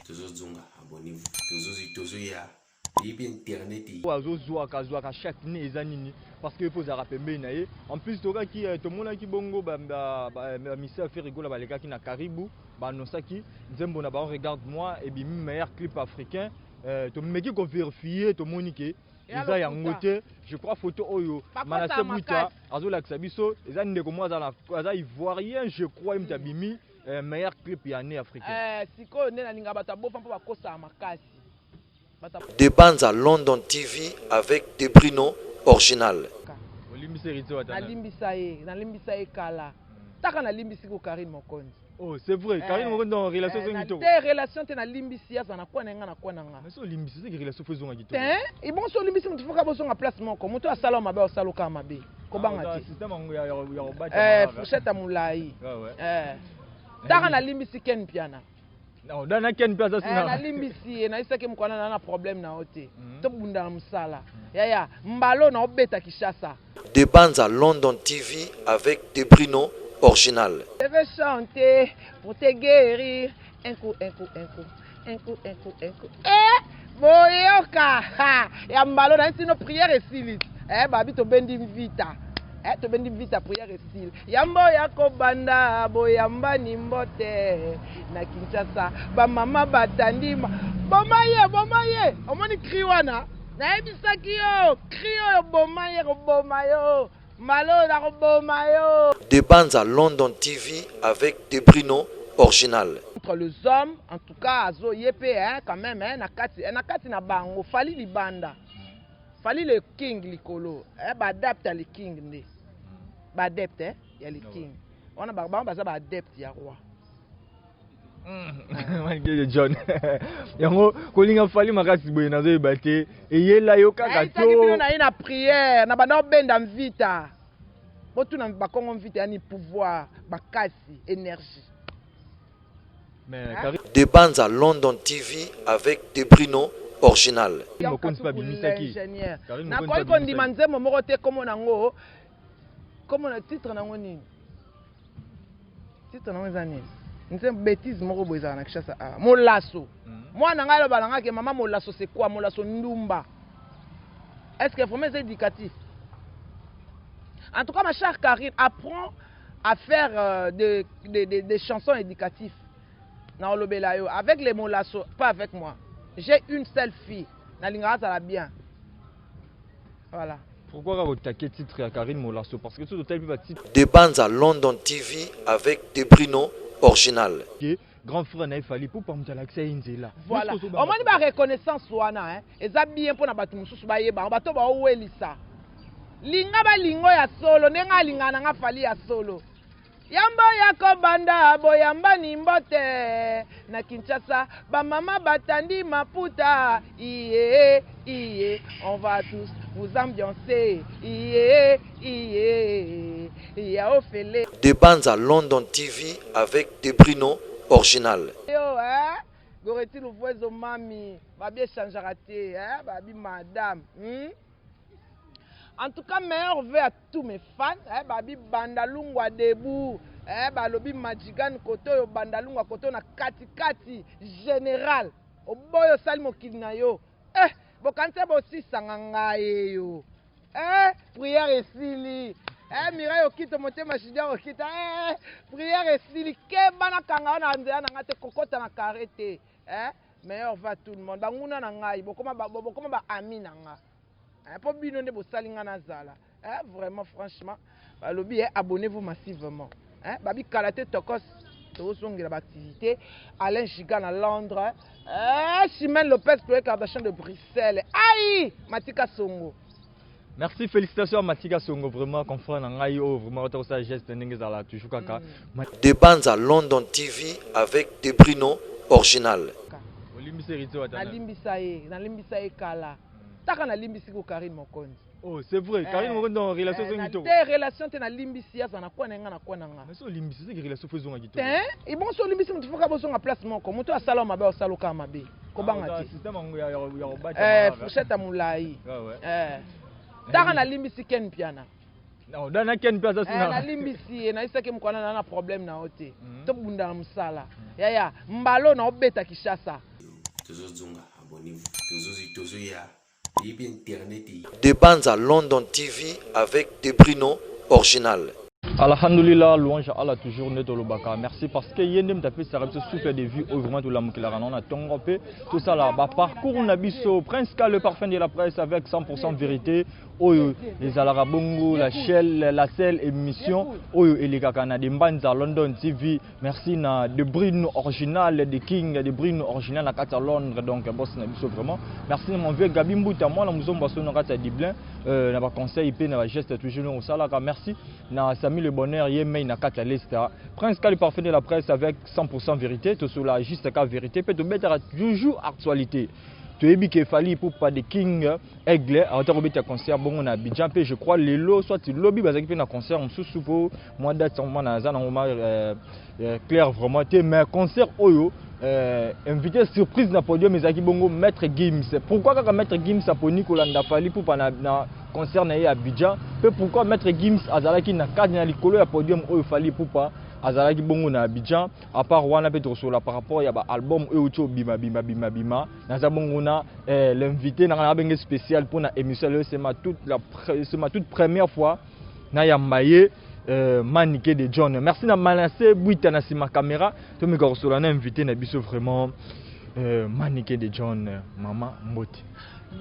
tozozonga abonnez-vous tozoya libre internet Ouazozouaka chaque né ezanini parce que pose rapembe na ye en plus toka ki to mona ki bongo ba misa fait rigola ba leka ki na Caribou ba nosaki nzembo na ba regarde moi et bi meilleur clip africain to meki ko vérifier to monike eza yango te je crois photo oyo Manasseh Bouita azolakisa biso eza ndeko mo aza ivoirien je crois imtabimi meilleur clip ya né africain siko ne na linga bata bofa mpo bakosa makasi. Des bandes à London TV avec des Bruno original. Nalimbisa ye kala. Taka nalimbisi ko Karine Mokonzi. Oh, c'est vrai. Karine Mokonzi dans relation avec Ngito. Des relations te nalimbisi ya na kwa na nga. Mais so limbisi c'est que relation faisons Ngito. Et bon so limbisi mutu foka boso nga place moko. Mutu asala mabe osala ka mabe. Ko banga ti. Système ya robata. Fourchette mulai. Taka nalimbisi Ken Piana. Non, dans la Ken Piana ça na limbisi na isaki mukwana na problème na ote. To bunda na musala. Ya mbalo na obeta Kishasa. Des bandes à London TV avec des Bruno original. Je vais chanter pour te guérir. Un coup. Boyoka. Ya mbalo na nsino prière et silis. Babi to bendi vita. To bendi vita prière et sil. Yambo yako banda boyamba nimbote na Kinshasa. Ba mama batandima. Bomaye. Omoni kriwana. Na ebisaki yo. Krio bomayo. Malo na bomayo. Des bandes à London TV avec des Bruno original. Entre les hommes, en tout cas, azo yepe quand même na kati na bango fali libanda. Fali le king likolo. Ba adapte le king ne. Ba adapte ya le king. On a ba adapte ya roi. John. Yango kolinga fali makasi boye nazo ebate eyela yo kaka to. Ayisa na ina prière na bana benda mvita. Botu na bakongo mvita yani pouvoir, bakasi, énergie. Des bandes à London TV avec des Bruno original. Ingénieur. Na koi kondima nzemo moko te komo nango. Komo na titre nango nini? Titre nango zani. Nzembo bêtise moko boza na Kishasa. Molasso. Moi na ngai lo balanga ke maman molasso c'est quoi? Molasso ndumba. Est-ce que vraiment c'est éducatif? En tout cas ma chère Karine, apprends à faire des chansons éducatives. Avec les molasso, pas avec moi. J'ai une seule fille. Nalinga ça va bien. Voilà. Pourquoi vous attaquez titre à Karine Molasso? Parce que tout tel titre. Des bandes à London TV avec des Bruno original. Grand frère n'a fallu pour pas me dire que Inzela. Voilà. On m'a dit ma reconnaissance wana hein. Et ça bien pour na batu mususu ba yeba, bato ba welisa. Linga ba lingo ya solo, nenga linga na nga fali ya solo. Yambo yako banda boyamba nimbote na Kinshasa ba mama batandi maputa iye on va tous vous ambiancer iye ya ofele. Des bandes à London TV avec des Bruno original. Yo goreti le voisin mami ba bien changera te babi madame En tout cas, meilleur vœu à tous mes fans. Babi Bandalungwa debout. Balobi Majigan koto yo Bandalungwa koto na kati général. Oboyo salmo kilnayo. Bokante bosi sanganga yo. Prière et sili. Mira yo kito motema shida okita. Prière et sili ke bana kanga na nzela na ngate kokota na karete. Meilleur vœu à tout le monde. Banguna na ngai bokoma ba ami na nga. Pour bien de bosalinga nazala. Vraiment franchement, lobby abonnez-vous massivement. Babi Kalate Tokos tozongela activité Alain Giga na Londres. Chimène Lopez pour les Kardashian de Bruxelles. Aïe, Matika Songo. Merci, félicitations à Matika Songo, vraiment confrère na ngai vraiment autant ça geste ndengezala toujours kaka. Des bandes à London TV avec des Bruno original. Nalimbisa ye kala. Taka na limbisi ko Karine Mokonzi. Oh, c'est vrai. Karine Mokonzi dans relation avec Ngito. Des relations te na limbisi ya na kwa na kwa. Mais so limbisi c'est que relation faisons Ngito. Et bon so limbisi mutu foka boso na place moko. Mutu asala mabe osala ka mabe. Ko banga ti. Système ya robata. Fourchette mulai. Taka na limbisi Ken Piana. Non, dans quelle place ça na limbisi na isaki mukwana na problème na ote. To bunda msala. Ya mbalo na obeta Kishasa. Tozozunga abonnez-vous. Tozoya. Et puis internet. De Banza London TV avec des Bruno original. Alhamdulillah, louange à Allah toujours net au Lobaka. Merci parce que yendem tapé ça reste souffle de vie au vraiment tout la mukila on a tongopé tout ça là parcours on a biso Prince K le parfum de la presse avec 100% vérité. Oyo les Alarabongo, la Shell, la Selle émission Oyo et les Kakana de Banza London TV. Merci na de Bruno original de King de Bruno original na Kata Londres donc boss na biso vraiment. Merci mon vieux Gabi Mbouta moi la muzomba so na Kata Diblin na ba conseil pe na ba geste toujours au sala merci na Sami le bonheur yemei na Kata Lesta. Prince K le parfum de la presse avec 100% vérité tout sur la juste ka vérité peut te mettre toujours actualité. Tu es bien qu'il fallait pour pas de King Aigle à un concert bon on a Abidjan je crois les lots soit le lobby basé qui fait un concert on sous pour moi date on a clair vraiment mais concert oyo invité surprise na podium mais aki bongo maître Gims pourquoi quand maître Gims a pour Nicolas Ndafali pour pas na concert na Abidjan pourquoi maître Gims azalaki na cadre na likolo ya podium oyo fallait pour pas azalaki bongo na Abidjan à part wana peut sur par rapport ya ba album oyo bima na bongo na l'invité na benga spécial pour na émission c'est ma toute première fois na yambaye Maniké de John. Merci na Manassé Bouita na sima caméra to me gorsola na invité na biso vraiment Maniké de John maman Mboti.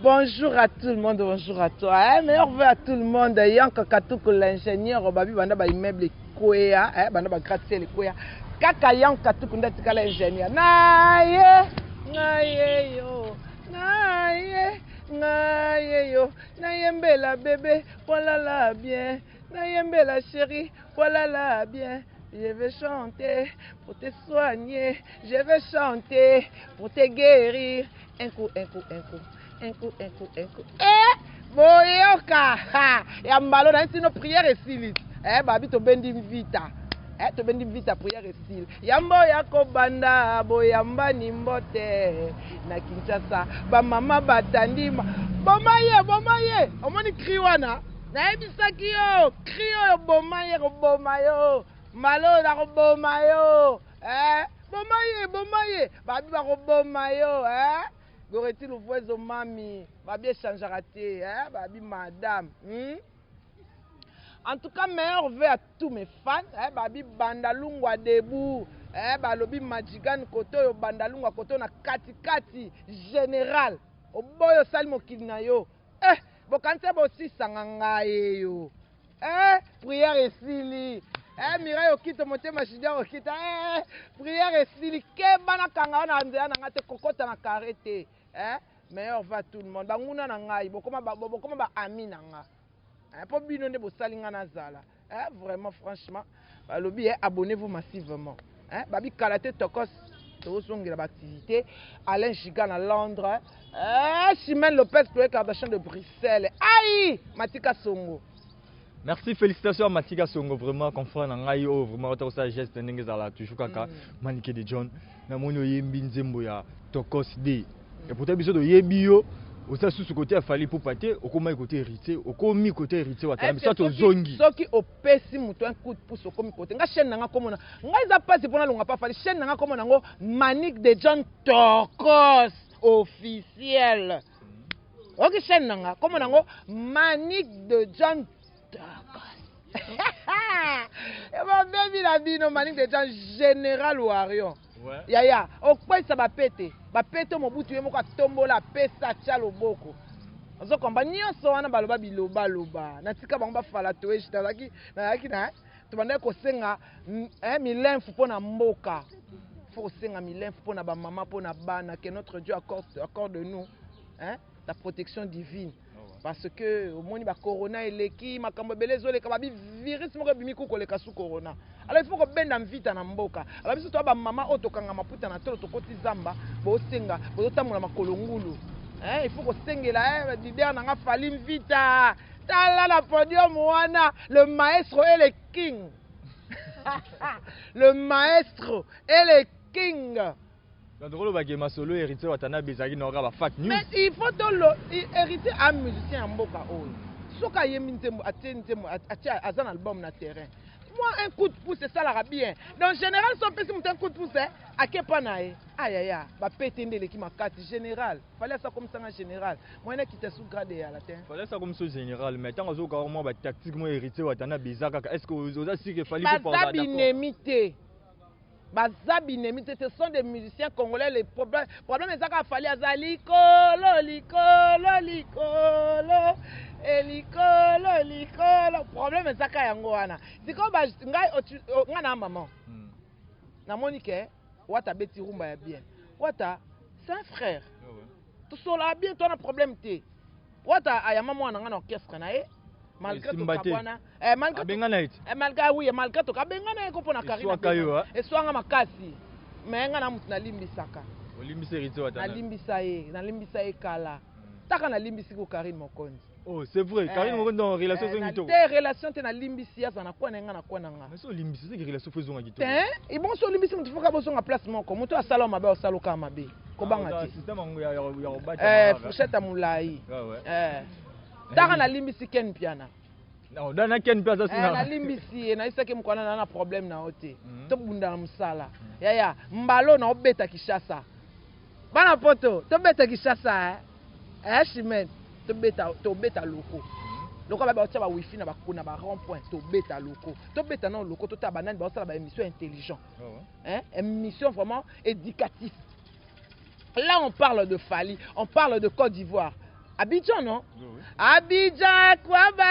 Bonjour à tout le monde, bonjour à toi. Meilleur vœu à tout le monde. Yanka Katuko l'ingénieur Babi banda ba immeuble Koya, banda ba gratte-ciel Koya. Kaka Yanka Katuko ndatika l'ingénieur. Naye yo. Naye yo. Nayembela bébé, voilà la bien. Nayembela chérie, voilà la bien. Je vais chanter pour te soigner. Je vais chanter pour te guérir. Un coup. Boyoka. Ya mbalo na ntino prière esili. Babi to bendi vita. To bendi vita prière esili. Yambo yako banda boyamba ni mbote na Kinshasa. Ba mama batandima. Bomaye. Omoni kriwana. Na ebisaki yo. Krio bomaye. Malo na bomayo. Bomaye. Babi ba bomayo, Goreti le voisin mami, babi changera té, babi madame. En tout cas, meilleur vœu à tous mes fans, babi bandalungwa debout, balobi majigan koto yo bandalungwa koto na kati général. Oboyo salmo kilnayo. Bokante bo si sanganga yo. Prière esili. Mira yo kito mote machida yo kita. Prière esili ke bana kanga na nzela na ngate kokota na karete. Meilleur va tout le monde. Banguna na ngai bokoma ba ami na nga. Po bino nde bosalinga na zala. Vraiment franchement, balobi abonnez-vous massivement. Babi Kalate Tokos tozongela ba activité Alain Giga na Londres. Chimène Lopez Chloé Kardashian de Bruxelles. Aïe, Matika Songo. Merci, félicitations à Matika Songo, vraiment, confrère Nangaï, vraiment, tout ça, geste, n'engezala, toujours kaka, Maniké de John, Namono Yembi Nzembo ya Tokos D. Et pour tel de Yebio, au sein sous ce côté, il fallait pour pâter, au commun côté hérité, au commis côté hérité, mais ça, au zongi. Ce qui au pessi, mouton, un coup de pouce au commis côté. Nga chaîne nanga comme on a. Nga pas si pour nous, on n'a pas fallu. Chaîne nanga comme on a. Manique de John Tokos, officiel. Ok, chaîne nanga, comme on a. Manique de John Tokos. Et mon baby la dit non, manique de John général ou Arion. Ya okwe ça va péter mon butu yemo ka tombola pesa tia loboko ozo komba nyonso wana baloba biloba na tika bango ba fala toe chitazaki na to banda ko senga milenfu pona mboka faut senga milenfu pona ba mama pona bana que notre Dieu accorde nous la protection divine. Parce que au moins, il y a corona et l'équipe, ma cambo belezo les kababi virus mo bimi ko koleka sous corona. Alors il faut que ben dans vite na mboka. Alors biso to ba mama otokanga maputa na tolo tokoti zamba, bo senga, bo tamula makolongulu. Il faut que sengela leader na nga fali vita. Tala la podium wana, le maestro et le king. Le maestro et le king. Mais il faut hériter un musicien en Mboka. soka yembi nzembo atia azan album na terrain. Moi un coup de pouce c'est ça la bien. Donc en général si on peut un coup de pouce à quel pas naé. Aïe ba pétende l'équipe ma carte général. Fallait ça comme ça en général. Moi il qui était sous gradé à la terre. Fallait ça comme ça général mais tant que carrément ba tactiquement hérité wa tana bizarre est-ce que vous aussi que fallait pour parler d'accord. Bazabinemité, ce sont des musiciens congolais. Les problèmes c'est qu'il fallait azali likolo. Problème c'est ça yango wana. C'est comme ngai na maman. Na Monique, wata beti rumba ya bien. Wata c'est un frère. Tu sola bien toi na problème té. Wata ayama mwana na orchestre na malgré tout kabwana malgré oui malgré tout kabengana ko pona karina et swanga makasi mais nga na mutu na limbisaka olimbisa rito watana na limbisa ye kala taka na limbisi ko Karine Mokonzi. Oh c'est vrai Karine Mokonzi dans relation so ngito te relation te na limbisi ya na kwa nga na kwa nga mais so limbisi c'est que relation faisons ngito et bon so limbisi mutu foka boso nga place moko mutu asala mabe osalo ka mabe ko banga ti système ngo ya robata fourchette mulai taka na limbisi ken piana non dana ken piana ça na limbisi na isaki mkwana na problème na ote to bunda na musala ya mbalo na obeta Kishasa bana poto to beta Kishasa chimen to beta loko ba otia ba wifi na ba kuna ba rond point to beta na loko to tabanani ba osala ba émission intelligent émission vraiment éducative. Là on parle de Fally, on parle de Côte d'Ivoire. Abidjan, non? Oui. Abidjan, Akwaba,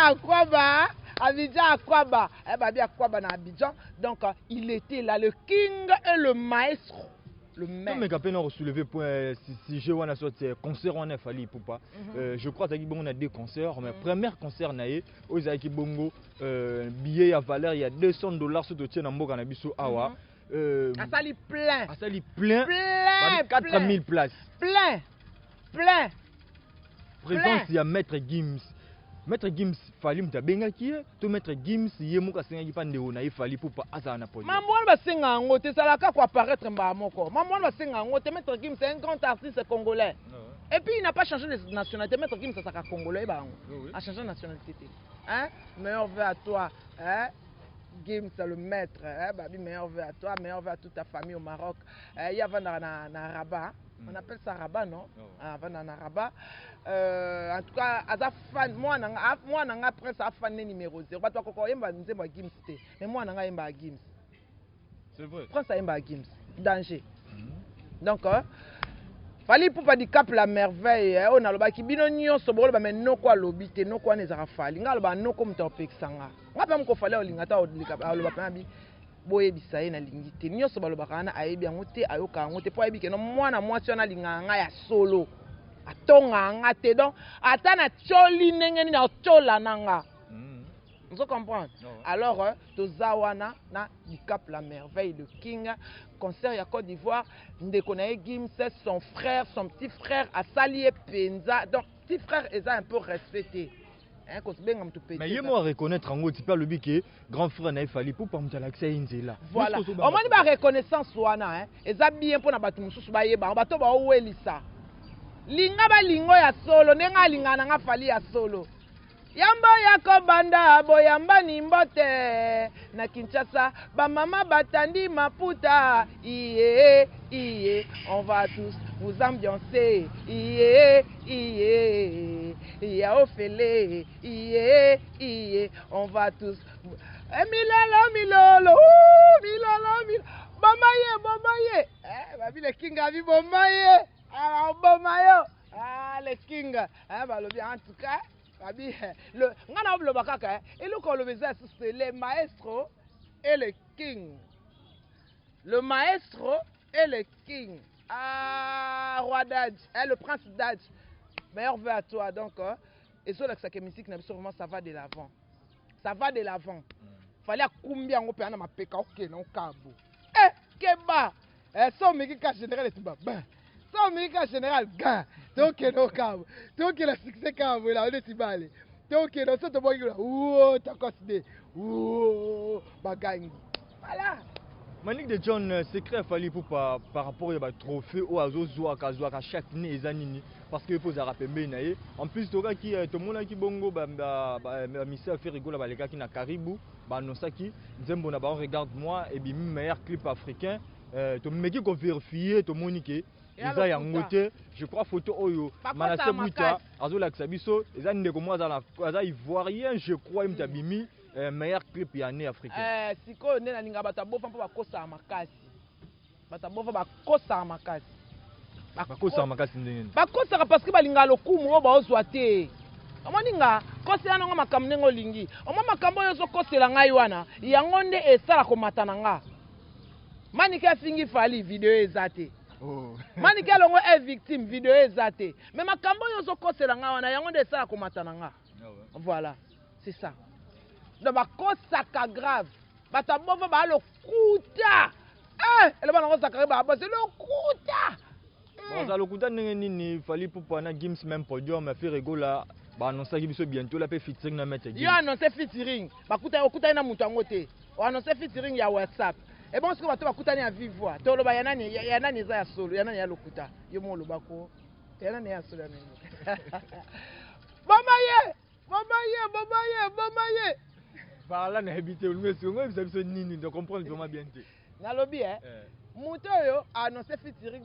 Akwaba. Abidjan, Akwaba. Babi Akwaba na Abidjan. Donc, il était là, le king et le maestro. Le maître. Mais quand on a soulevé point, si je vois sorti concert, on a fallu pour pas. Je crois qu'on a deux concerts. Mais premier concert, aux Aiki Bongo, billet à valeur, il y a $200 sur le tien en Boga Nabiso Awa. Asali plein. Asali plein. 4000 places. Plein. Présence, il y a Maître Gims. Maître Gims, Fally mtabenga qui to Maître Gims yemuka senga kipande ona ifali pour pas azana poli. Mamwana basenga ngote salaka ko apparaître mba moko. Mamwana basenga ngote Maître Gims c'est un grand artiste congolais. Et puis il n'a pas changé de nationalité. Maître Gims ça sera congolais ba. A changé de nationalité. Hein? Meilleur vœu à toi, hein? Gims le maître, babi meilleur vœu à toi, meilleur vœu à toute ta famille au Maroc. Il y a na Rabat. On appelle ça Rabat, non? Avant na Rabat. En tout cas, moi nanga après ça fan numéro 0. Ba toi koko yemba nzemba Gims té. Mais moi nanga yemba Gims. C'est vrai. Prends ça yemba Gims. Danger. Donc Fally pour pas di cap la merveille, on a loba ki bino nyonso bolo ba men noko alobi te noko wana ezaka Fally. Nga loba noko muta opekisanga. Nga pa mko Fally olingata olika aloba pa bi boye bisaye na lingite. Nyonso baloba kana ayebi yango te ayoka yango te po ayebi ke no mwana mwasi wana linganga ya solo. Atonga nga te donc ata na choli ndenge ni na chola nanga. Vous comprenez? Alors tozawana na di cap la merveille de King concert ya Côte d'Ivoire ndeko na Gims son frère son petit frère a salié penza donc petit frère est un peu respecté. Hein qu'on se benga mtu petit. Mais yemo reconnaître en gros pas le biquet grand frère na Fally pour pas mtala accès inzela. Voilà. On m'a dit ba reconnaissance wana hein. Eza bien pour na batu mususu ba yeba bato ba owelisa. Linga ba lingo ya solo nenga linga na nga Fally ya solo. Yamba yako banda boyamba ni mbote na Kinshasa ba mama batandi maputa iye on va tous vous ambiancer iye ya ofele iye on va tous milolo bomaye babi le king abi bomaye bomayo le king balobi en tout cas le maestro et le king. Le maestro et le king. Ah, roi d'Adj, le prince d'Adj. Meilleur vœu à toi donc. Et sur la musique, ça va de l'avant. Ça va de l'avant. Fallait combien on peut en ma péka ok non cabo. Keba. Ça me dit qu'à général est bas. Ça me dit qu'à général gars. Donc no cabo. Donc le succès cabo là on est tibale. Donc no ça te voit là. Oh t'as considéré. Oh bagangi. Voilà. Manique de John, secret fallait pour par rapport à trophée ou à Zoa chaque année et zanini parce que faut rappeler menaye. En plus tout cas qui tout le monde qui bongo missa fait rigoler les gars qui na Caribou, non ça qui Zembo na ba regarde moi et bien meilleur clip africain to meki ko vérifier to monique. Eza ya ngote, je crois photo oyo Manasseh Bouta azo la Xabiso, eza ndeko moi za ivoirien je crois imtabimi. Meilleur clip année africain. Siko ne na linga batabofa mpo bakosa makasi. Batabofa bakosa makasi. Bakosa makasi ndenge. Bakosa parce que balinga lokumu o baozwa te. Omoninga kosela nango makambo nengo lingi. Omo makambo yo zo kosela ngai wana. Yango nde esala komata na nga. Manike afingi fali video ezate. Oh. Manike longo est victime video ezate. Mais makambo yo zo kosela ngai wana yango nde esala komata na nga. Voilà, c'est ça. Donc bakosaka grave batabova ba le kuta ele bana kosaka ba c'est le kuta bon le kuta nini fallait pour pana games même podium mais fait rigola ba annoncer biso bientôt la pe featuring na mettre yo annoncer featuring bakuta okuta na mutu angote o annoncer featuring ya WhatsApp et bon ce que bato bakutani à vive voix to lo ba ya nani za ya solo ya nani ya lokuta yo mo lo bako ya nani ya solo nani mamaye Voilà, na habité au mieux sur moi, vous avez nini de comprendre vraiment bien. Na lobby muto yo annoncer featuring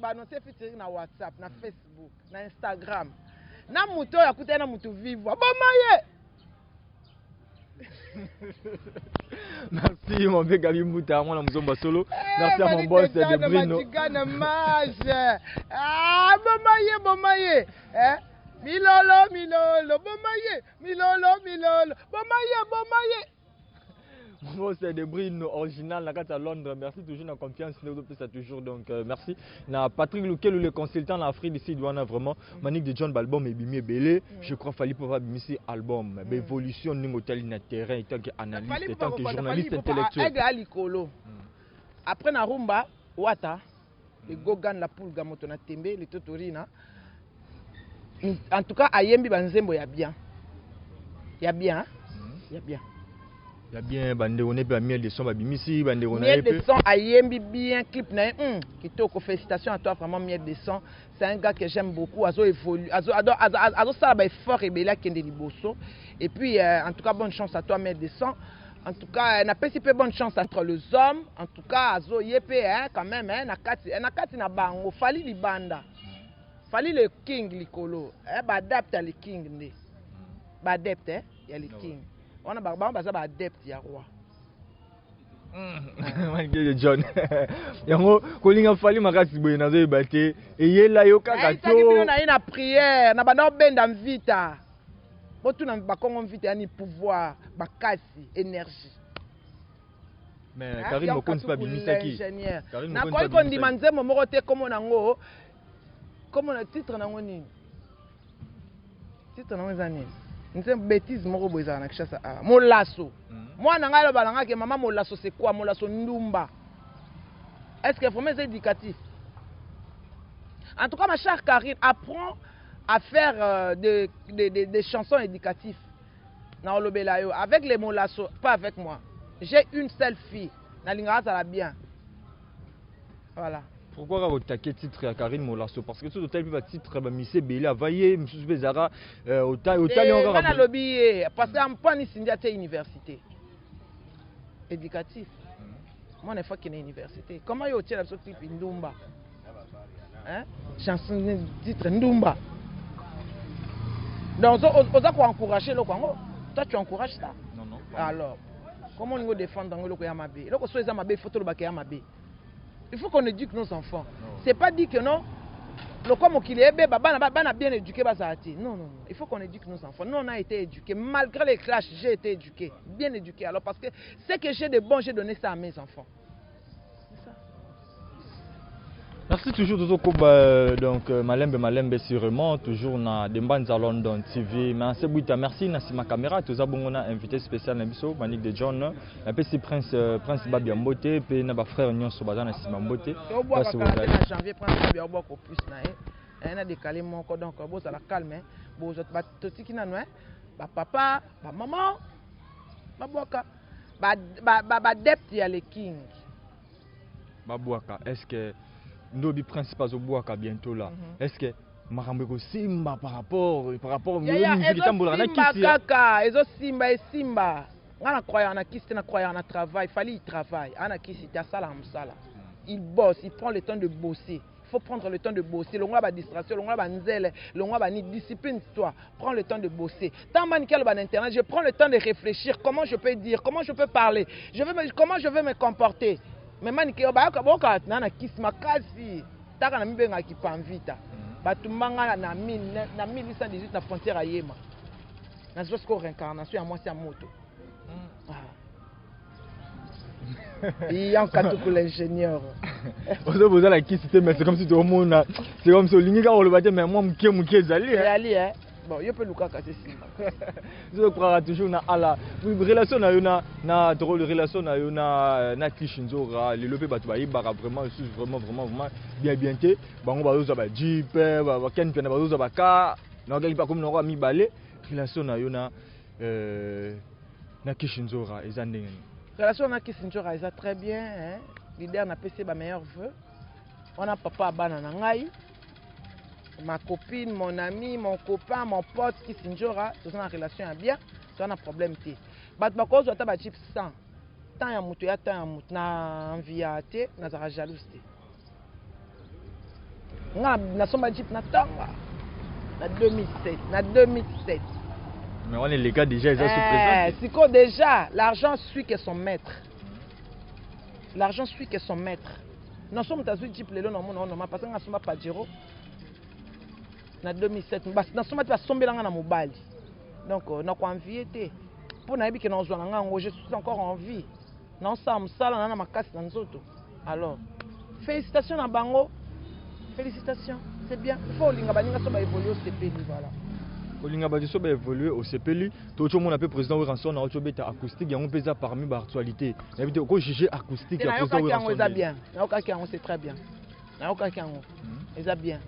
na WhatsApp, na Facebook, na Instagram. Na muto ya kutana mutu vivre. Bomaye. Merci mon vieux Gabi Mouta, moi la muzomba solo. Merci à mon boss de Bruno. Ah bomaye. Milolo, bomaye. Bon, c'est des brines originales à Londres. Merci toujours la confiance. Ça toujours donc merci. Na Patrick Louquet, le consultant en Afrique ici, doit vraiment Manique de John Balbom et Bimé Belé. Je crois qu'il faut pas bimisser album. Évolution niveau tel terrain, tant qu'analyste, tant que journaliste intellectuel. Après na rumba, Wata, le Gogan, la poule gamoto na tembe, le Totorina. En tout cas, Ayembi Banzembo y a bien. Il y a bien. Il y a bien bandé on est bien miel de son babimisi bandé on miel de son Ayembi bien clip na kitoko félicitations à toi vraiment miel de son c'est un gars que j'aime beaucoup azo évolue azo ça ba effort et bela kende liboso et puis en tout cas bonne chance à toi miel de son en tout cas na pesi peu bonne chance entre les hommes en tout cas azo yepé quand même na kati na bango fali libanda fali le king likolo ba adapte le king ne ba adapte ya le king on a baza ba adepte ya roi John yango kolinga fali makasi boye nazo ebate eyela yo kaka to na ina prière na bana benda mvita botu na bakongo mvita yani pouvoir bakasi énergie mais Karim Mokonzi pas bimisaki na koyi kondima nzembo moko te komo nango komo na titre nango nini ezani c'est une bêtise moko boza na kishasa molasso moi na ngalo balanga ke maman molasso c'est quoi molasso ndumba est-ce que vraiment c'est éducatif en tout cas ma chère Karine apprends à faire des chansons éducatives na olobela yo avec les molasso pas avec moi j'ai une seule fille na linga ça la bien voilà. Pourquoi vous attaquez titre à Karine Molasso? Parce que tout le temps, titre Missé Belé, Avaye, M. Bezara, au Tali on va lobby parce que pas ni syndicat université éducatif. Moi une fois qu'il est université. Comment yo tient la sortie Ndumba? Hein? Chanson titre Ndumba. Donc on doit encourager le Congo. Toi tu encourages ça? Non. Alors, comment on défend dans le Yamabe? Le Koso Yamabe photo le Bakayamabe. Il faut qu'on éduque nos enfants. C'est pas dit que non. Le comme qu'il est bien éduqué. Non. Il faut qu'on éduque nos enfants. Nous, on a été éduqués. Malgré les clashs, j'ai été éduqué. Bien éduqué. Alors, parce que ce que j'ai de bon, j'ai donné ça à mes enfants. C'est ça. Merci toujours donc Malembe sûrement toujours na Dembanza London TV mais merci na ma caméra tous abongona invité spécial na biso Manique de John na pesi prince Babia Mbote pe na ba frère nyonso baza na sima Mbote parce que janvier prince Babia oboko plus na na décalé moko donc bo ça la calme bo jot ba totiki na no ba papa ba maman ba boka ba depth ya le king Babouaka, est-ce que Ndobi principal au Bouaka bientôt là? Est-ce que Marambeko Simba par rapport au kaka, ezo Simba et Simba. On croyant en qui c'est croyant en travail, fallait y travailler. On a qui c'était ça la msala. Il bosse, il prend le temps de bosser. Il faut prendre le temps de bosser. L'on a distraction, l'on a nzele, l'on a ni discipline toi. Prends le temps de bosser. Tant maniquel ban internet, je prends le temps de réfléchir. Comment je peux dire, comment je peux parler, comment je vais me comporter. Mais maniquel ba ka na kiss makasi. Taka na mbenga ki panvita. Batumbanga na 1818 na frontière à Yema. Na zosko réincarnation à moi c'est à moto. Il y a un cas pour l'ingénieur. Vous avez la question, mais c'est comme si tout le monde a. C'est comme si on l'inga ou le bâtiment, mais moi, je suis allé. Hein? Bon, je peux nous casser ça. Je crois toujours na ala. Relation na drôle relation na Kishinzora, les lobés batu ba vraiment vraiment bien té. Bango ba zo ba jeep, ba ken pena ba zo ba ka. Na ga pas comme no mi balé. Relation na Kishinzora ezandenge. Relation na Kissinjora est très bien, hein. Leader n'a pas ses meilleurs vœux. On a papa Abana Nangai, ma copine, mon ami, mon copain, mon pote Kissinjora, c'est une relation bien, c'est un problème té. Bat bako zo taba chip 100. Tant ya mutu ya tant ya mutu na envie té, na zara jalousie. Na somba chip na tanga. Na 2007. Mais on est les gars déjà, ils ont sous-présenté. C'est quoi déjà? L'argent suit que son maître. L'argent suit que son maître. Nous sommes dans une type de l'eau, parce que nous sommes pas Pajero. En 2007, nous sommes pas tombés dans la mobile. Donc, nous avons envie. Pour nous dire que nous avons je suis encore en vie. Nous sommes ça, nous avons ma casse dans nous. Alors, félicitations à Bango. Félicitations, c'est bien. Il faut évoluer au CP. Voilà. Kolinga Badiso va évoluer au CPLI. Tout le monde appelle président Ranson na autobeta acoustique. Il y a un peu parmi les actualités. Il y a un juger acoustique. Il y a un bien. C'est très bien. Il y a un bien.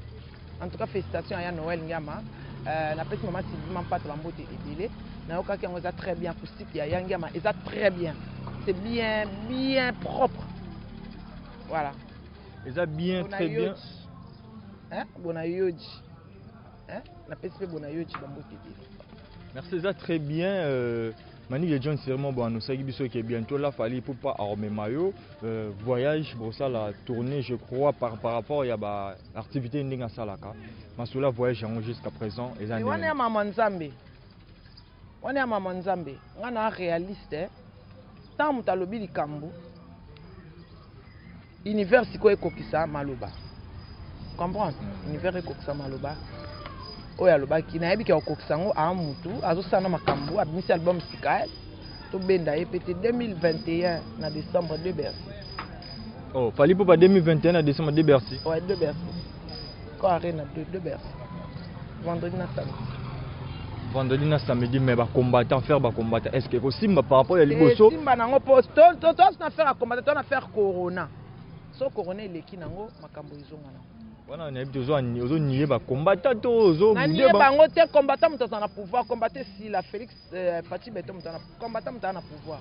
En tout cas, félicitations à Noël Ngama. La petite maman Sylvie pas Lambote et Délé. Il y a un très bien acoustique. Il y a un Ngama. Il très bien. C'est bien propre. Voilà. Il y bien très bien. Hein? Bonayoji. Merci, ça très bien. Mani et John, c'est vraiment bon. Nous savons qui est bientôt là. Fallait pour pas armer maillot. Voyage pour ça la tournée, je crois par rapport à l'activité n'inga salaka. Mais sur la voyage jusqu'à présent. On est à Mamanzambe. On est à Mamanzambe. On est réaliste. Tant que tu as le billet Kambu, univers c'est quoi Kokisa Maloba. Comprends? Univers Kokisa Maloba. Oya lobaki na yebi ke okokisango a mutu azosana makambo abimisi album Sikael to benda epete 2021 na décembre de Bercy. Oh, fallait pas 2021 na décembre de Bercy. Ouais, de Bercy. Quoi arena de Bercy. Vendredi na samedi mais ba combattant faire ba combattant est-ce que Simba par rapport à liboso Simba nango poste to na faire combattant na faire corona. So corona leki nango makambo izonga nango. On a besoin de combattre tous les combattants sont pouvoir combattre si la Félix Fatih Beto combattant na pouvoir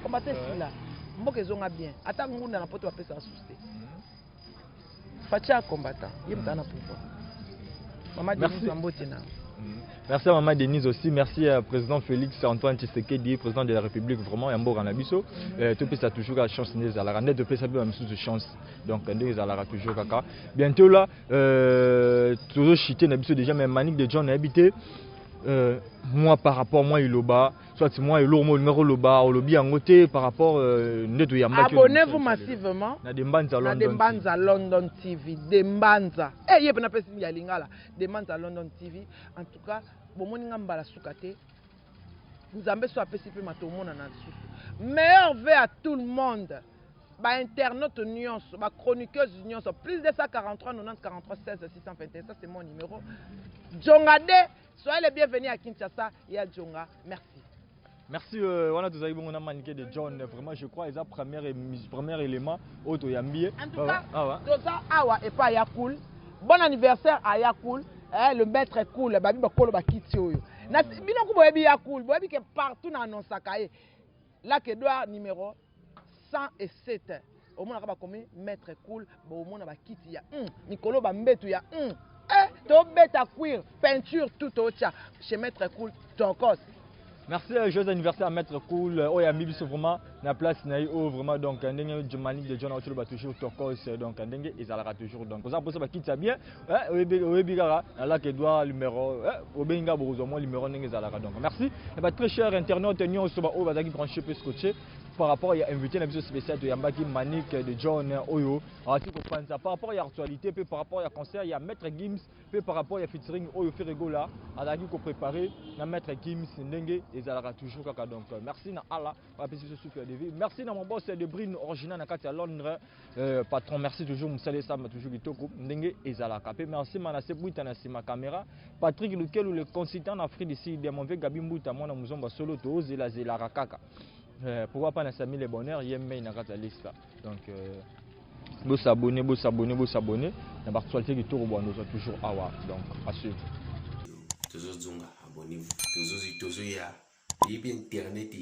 combattre si la mboka ezonga bien ata ngunda na poto apesa souci Fatih combattant il na pouvoir maman Denise Ambotina. Merci à Maman Denise aussi, merci à président Félix Antoine Tshisekedi, président de la République, vraiment Yambo Ranabiso. Tout ça toujours la chance à la net de plus ça même sous de chance. Donc nous allons toujours kaka. Bientôt là toujours chité Nabiso déjà même manique de John habité moi par rapport moi Iloba, soit moi et l'ormo numéro Loba au lobby en côté par rapport neto Yamba. Abonnez-vous massivement na Dembanza London TV, Dembanza. Eh yé na pesi ya lingala, Dembanza London TV. En tout cas, bomoni ngamba la sukate. Nzambe so apesi pe matomona na susu. Meilleur vœu à tout le monde. Ba internaute nuance, ba chroniqueuse nuance, plus de 143 90 43 16 621. Ça c'est mon numéro. Djongade, soyez les bienvenus à Kinshasa et à Djonga. Merci. Merci, on a tous maniqué de John, vraiment je crois, ils ont premier élément, auto yambi. En tout cas, Dosa Awa et pas Yakoul. Bon anniversaire à Yakoul, le maître est cool, babi bakolo bakiti oyo. Na bino ko boyebi Yakoul, boyebi que partout na non sakaye. Là que doit numéro 107. omonaka bakomi maître cool bomona bakiti ya mikolo bambetu ya tobeta cuir peinture tout otia chez maître cool tokos. Merci, joyeux anniversaire à Maître Cool. Oh, il y a mis vraiment la place, vraiment, donc, un manique de John Arthur va toujours turquoise, donc, ils allera toujours. Donc, ça, pour ça, qui t'a bien, Bigara, là, qui doit numéro, Obenga, Borozoma, numéro, donc, merci. Et très cher internaute, nous, on se va au Bazaki branché, plus scotché. Par rapport à invité un épisode spécial de Yambaki Manik de John Oyo, par rapport à l'actualité, puis par rapport à concert, il y a Maître Gims, puis par rapport à featuring Oyo Ferregola, à la qui préparé, à Maître Gims, Ndenge, et ça toujours kaka. Donc merci na Allah, merci à mon boss de Brino original à Londres, patron, merci toujours, Moussale Sam, toujours Kitoko, Ndenge, et ça merci Manassé Bouita na ma caméra, Patrick Lukel, le consultant en Afrique d'ici, de mon Gabi Mbouta, mon Mouzomba Solo, Toz et la Rakaka. Pourquoi pas Nassami les bonheurs, il y a une liste là. Donc, vous s'abonner, la actualité qui tourne, nous sommes toujours à voir. Donc, à suivre. Toujours abonnez-vous. Toujours, il y a internet.